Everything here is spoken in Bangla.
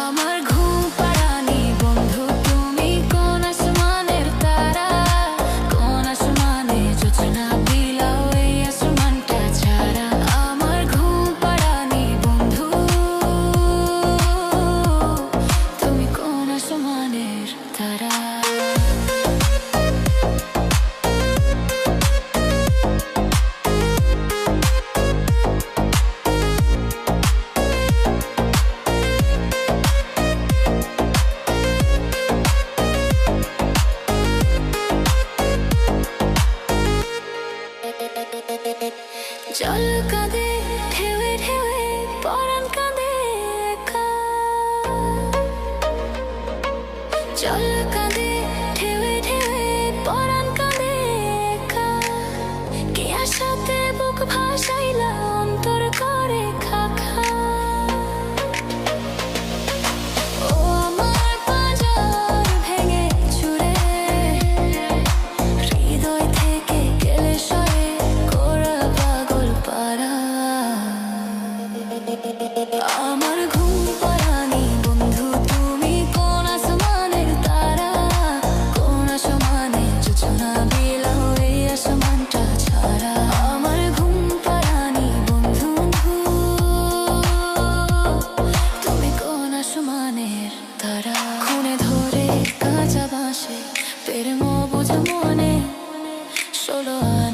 আমার ঘুম পাড়ানি বন্ধু তুমি কোন আসমানের তারা, কোন আসমানে জোছনা বিলাও এই আসমানটা ছাড়া। আমার ঘুম পাড়ানি বন্ধু তুমি কোন আসমানের তারা। জল কাঁদে ঢেউে ঢেউে পরাণ কাঁদে একা, জল কাঁদে ঢেউে ঢেউে পরাণ কাঁদে একা। কে আশাতে বুক ভাসাইলা অন্তর করে খাখা। ও আমার পাঁজর ভেঙে চুরে হৃদয় থেকে গেলে সয়ে কোরা পাগল পারা। আমার ঘুম পাড়ানি বন্ধু তুমি কোন আসমানের তারা, কোন আসমানে জোছনা বিলাও এই আসমানটা ছাড়া। আমার ঘুম পাড়ানি বন্ধু তুমি কোন আসমানের তারা। খুনে ধরে কাঁচা বাঁশে প্রেম বোঝা মনে 16